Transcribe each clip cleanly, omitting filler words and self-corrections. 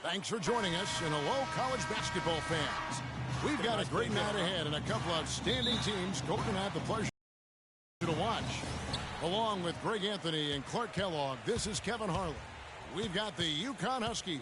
Thanks for joining us, and hello, college basketball fans. We've got a great night ahead and a couple of outstanding teams going to have the pleasure to watch. Along with Greg Anthony and Clark Kellogg, this is Kevin Harlan. We've got the UConn Huskies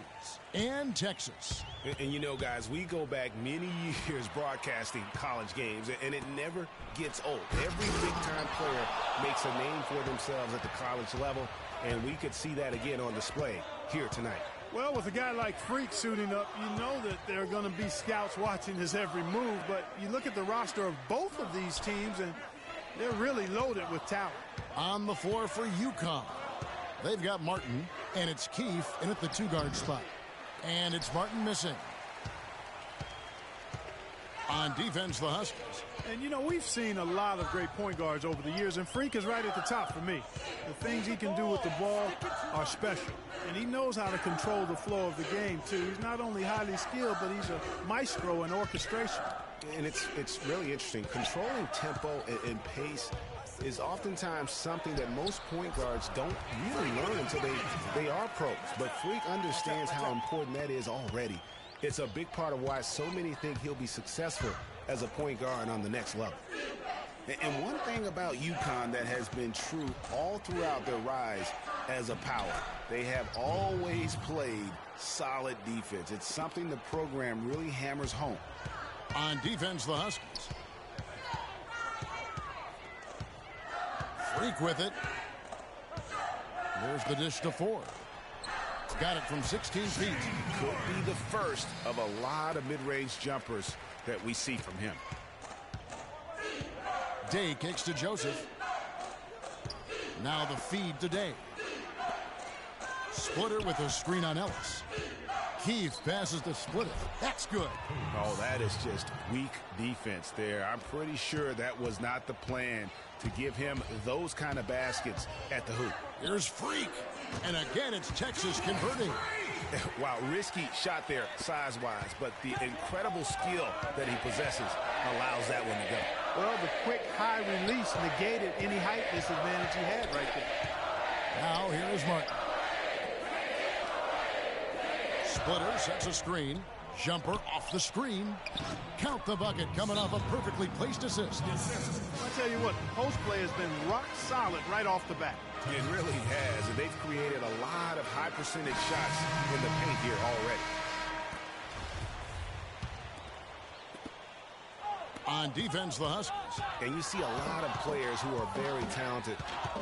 and Texas. And you know, guys, we go back many years broadcasting college games, and it never gets old. Every big-time player makes a name for themselves at the college level, and we could see that again on display here tonight. Well, with a guy like Freak suiting up, you know that there are going to be scouts watching his every move, but you look at the roster of both of these teams, and they're really loaded with talent. On the floor for UConn, they've got Martin, and it's Keefe in at the two-guard spot. And it's Martin missing. On defense, the Huskies. And, you know, we've seen a lot of great point guards over the years, and Freak is right at the top for me. The things he can do with the ball are special, and he knows how to control the flow of the game, too. He's not only highly skilled, but he's a maestro in orchestration. And it's really interesting. Controlling tempo and pace is oftentimes something that most point guards don't really learn until they are pros. But Freak understands how important that is already. It's a big part of why so many think he'll be successful as a point guard on the next level. And one thing about UConn that has been true all throughout their rise as a power, they have always played solid defense. It's something the program really hammers home. On defense, the Huskies. Freak with it. There's the dish to Ford. Got it from 16 feet. Could be the first of a lot of mid-range jumpers that we see from him. Day kicks to Joseph. Now the feed to Day. Splitter with a screen on Ellis. Keefe passes to Splitter. That's good. Oh, that is just weak defense there. I'm pretty sure that was not the plan to give him those kind of baskets at the hoop. Here's Freak. And again, it's Texas converting. Wow, risky shot there size-wise, but the incredible skill that he possesses allows that one to go. Well, the quick high release negated any height disadvantage he had right there. Now here is Martin. Splitter sets a screen. Jumper off the screen. Count the bucket coming off a perfectly placed assist. I tell you what, post play has been rock solid right off the bat. It really has, and they've created a lot of high percentage shots in the paint here already. On defense, the Huskies. And you see a lot of players who are very talented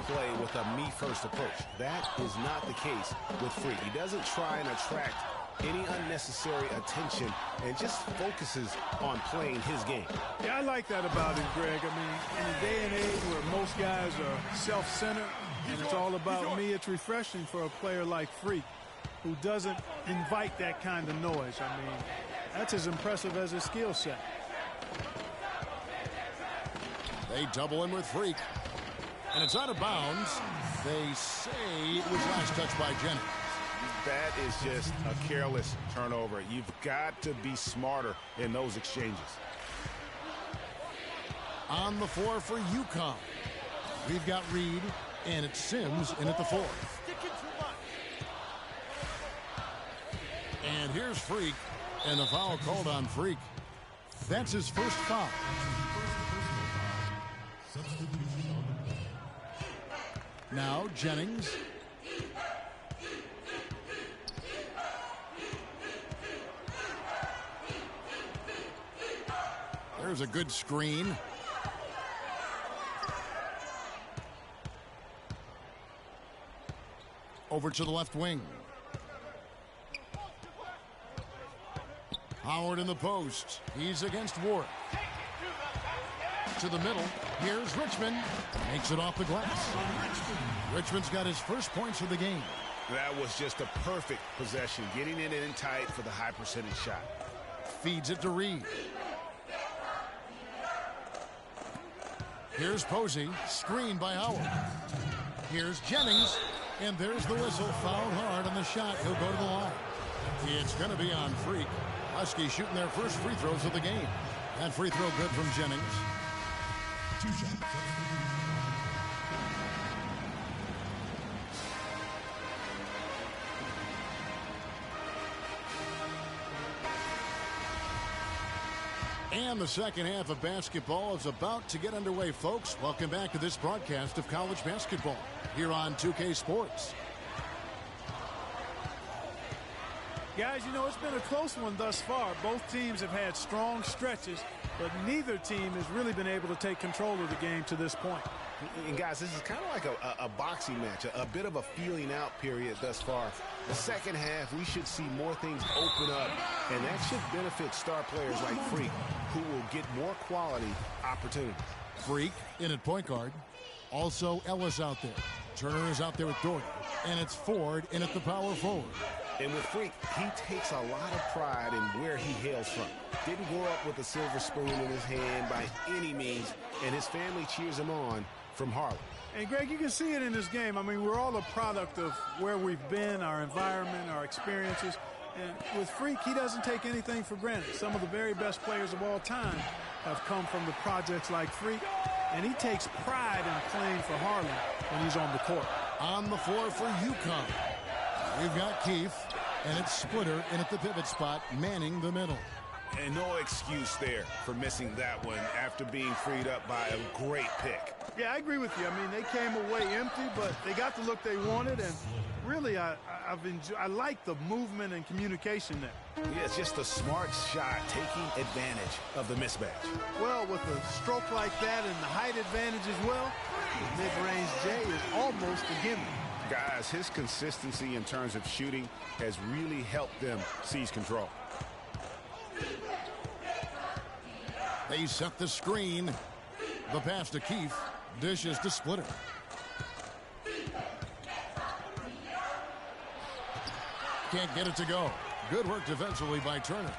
play with a me-first approach. That is not the case with Freak. He doesn't try and attract any unnecessary attention and just focuses on playing his game. Yeah, I like that about him, Greg. I mean, in a day and age where most guys are self-centered and it's all about me, it's refreshing for a player like Freak who doesn't invite that kind of noise. I mean, that's as impressive as his skill set. They double him with Freak. And it's out of bounds. They say it was last touched by Jennings. That is just a careless turnover. You've got to be smarter in those exchanges. On the floor for UConn, we've got Reed, and it's Sims in at the 4. And here's Freak, and the foul called on Freak. That's his first foul. Now Jennings. There's a good screen. Over to the left wing. Howard in the post. He's against Ward. To the middle. Here's Richmond. Makes it off the glass. Richmond's got his first points of the game. That was just a perfect possession. Getting it in tight for the high percentage shot. Feeds it to Reed. Here's Posey, screened by Howard. Here's Jennings, and there's the whistle. Fouled hard on the shot. He'll go to the line. It's going to be on Freak. Huskies shooting their first free throws of the game. That free throw good from Jennings. 2 shots. And the second half of basketball is about to get underway, folks. Welcome back to this broadcast of college basketball here on 2K Sports. Guys, you know, it's been a close one thus far. Both teams have had strong stretches, but neither team has really been able to take control of the game to this point. And guys, this is kind of like a boxing match, a bit of a feeling out period thus far. The second half, we should see more things open up, and that should benefit star players like Freak, who will get more quality opportunities. Freak in at point guard. Also Ellis out there. Turner is out there with Doherty. And it's Ford in at the power forward. And with Freak, he takes a lot of pride in where he hails from. Didn't grow up with a silver spoon in his hand by any means, and his family cheers him on from Harlem. And, Greg, you can see it in this game. I mean, we're all a product of where we've been, our environment, our experiences. And with Freak, he doesn't take anything for granted. Some of the very best players of all time have come from the projects like Freak, and he takes pride in playing for Harlem when he's on the court. On the floor for UConn, we've got Keefe, and it's Splitter in at the pivot spot, manning the middle. And no excuse there for missing that one after being freed up by a great pick. Yeah, I agree with you. I mean, they came away empty, but they got the look they wanted, and really, I like the movement and communication there. Yeah, it's just a smart shot taking advantage of the mismatch. Well, with a stroke like that and the height advantage as well, the mid-range J is almost a gimme. Guys, his consistency in terms of shooting has really helped them seize control. They set the screen. The pass to Keefe. Dishes to Splitter. Can't get it to go. Good work defensively by Turner.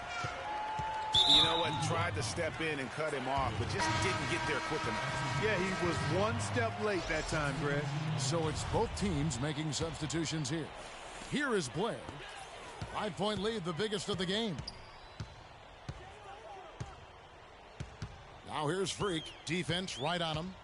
You know what? Tried to step in and cut him off, but just didn't get there quick enough. Yeah, he was one step late that time, Greg. So it's both teams making substitutions here. Here is Blair. 5-point lead, the biggest of the game. Now here's Freak. Defense right on him.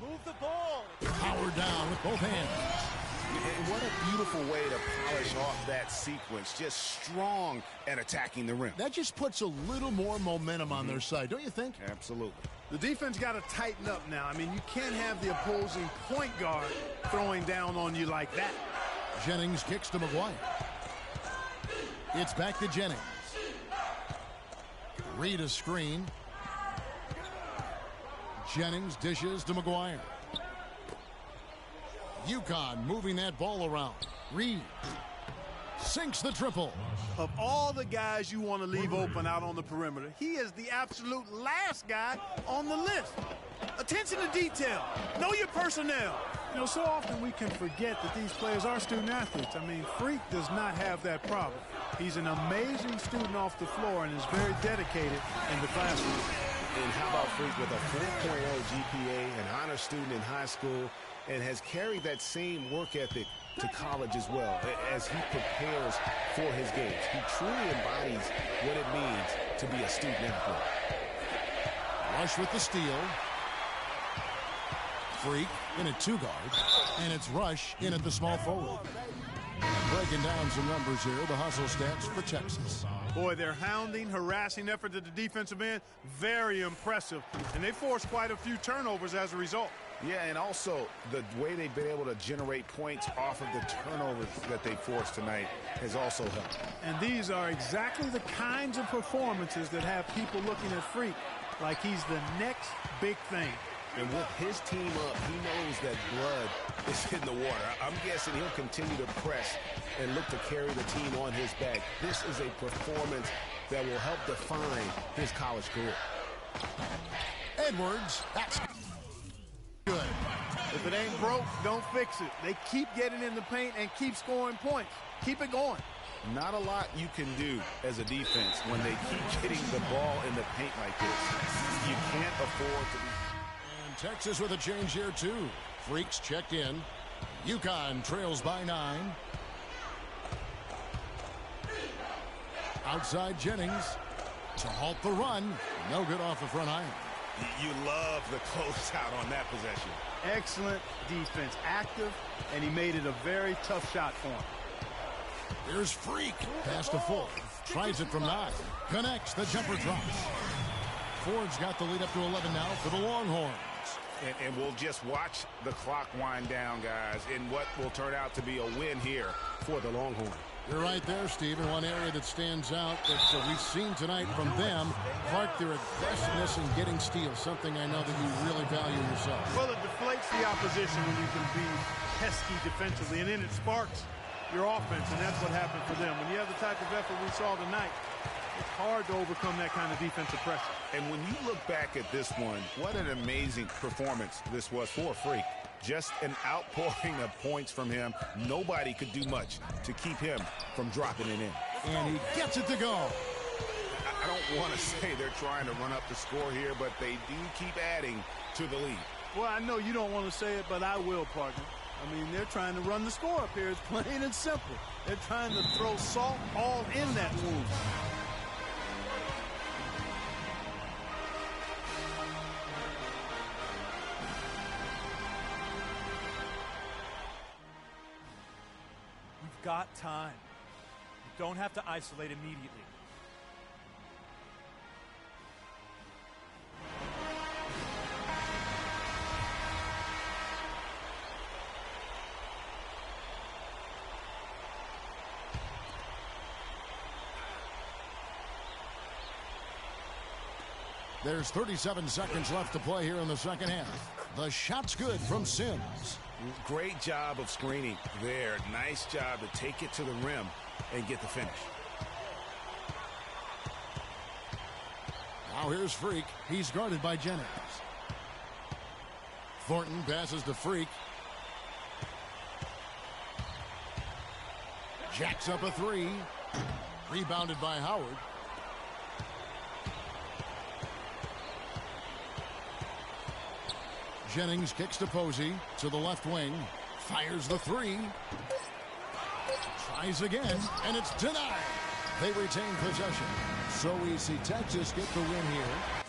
Move the ball. Powered down with both hands. And what a beautiful way to polish off that sequence. Just strong at attacking the rim. That just puts a little more momentum on their side, don't you think? Absolutely. The defense got to tighten up now. I mean, you can't have the opposing point guard throwing down on you like that. Jennings kicks to McGuire. It's back to Jennings. Reed a screen. Jennings dishes to McGuire. UConn moving that ball around. Reed sinks the triple. Of all the guys you want to leave open out on the perimeter, he is the absolute last guy on the list. Attention to detail. Know your personnel. You know, so often we can forget that these players are student athletes. I mean, Freak does not have that problem. He's an amazing student off the floor and is very dedicated in the classroom. And how about Freak with a 4.0 GPA, an honor student in high school, and has carried that same work ethic to college as well as he prepares for his games. He truly embodies what it means to be a student athlete. Rush with the steal. Freak in at two guard. And it's Rush in at the small forward. Breaking down some numbers here, the hustle stats for Texas. Boy, their hounding, harassing effort at the defensive end, very impressive. And they forced quite a few turnovers as a result. Yeah, and also the way they've been able to generate points off of the turnovers that they forced tonight has also helped. And these are exactly the kinds of performances that have people looking at Freak like he's the next big thing. And with his team up, he knows that blood is in the water. I'm guessing he'll continue to press and look to carry the team on his back. This is a performance that will help define his college career. Edwards, that's good. If it ain't broke, don't fix it. They keep getting in the paint and keep scoring points. Keep it going. Not a lot you can do as a defense when they keep getting the ball in the paint like this. You can't afford to be... Texas with a change here, too. Freaks checked in. UConn trails by 9. Outside Jennings to halt the run. No good off the front iron. You love the closeout on that possession. Excellent defense. Active, and he made it a very tough shot for him. Here's Freak. Pass to Full. Tries it from 9. Connects. The jumper drops. Ford's got the lead up to 11 now for the Longhorns. And we'll just watch the clock wind down, guys, in what will turn out to be a win here for the Longhorns. You're right there, Steve. And one area that stands out that we've seen tonight from them, Clark, their aggressiveness in getting steals, something I know that you really value yourself. Well, it deflates the opposition when you can be pesky defensively, and then it sparks your offense, and that's what happened for them. When you have the type of effort we saw tonight, it's hard to overcome that kind of defensive pressure. And when you look back at this one, what an amazing performance this was for Freak. Just an outpouring of points from him. Nobody could do much to keep him from dropping it in. And he gets it to go. I don't want to say they're trying to run up the score here, but they do keep adding to the lead. Well, I know you don't want to say it, but I will, partner. I mean, they're trying to run the score up here. It's plain and simple. They're trying to throw salt all in that wound. We've got time. You don't have to isolate immediately. There's 37 seconds left to play here in the second half. The shot's good from Sims. Great job of screening there. Nice job to take it to the rim and get the finish. Now here's Freak. He's guarded by Jennings. Thornton passes to Freak. Jacks up a 3. Rebounded by Howard. Jennings kicks to Posey to the left wing. Fires the 3. Tries again, and it's denied. They retain possession. So we see Texas get the win here.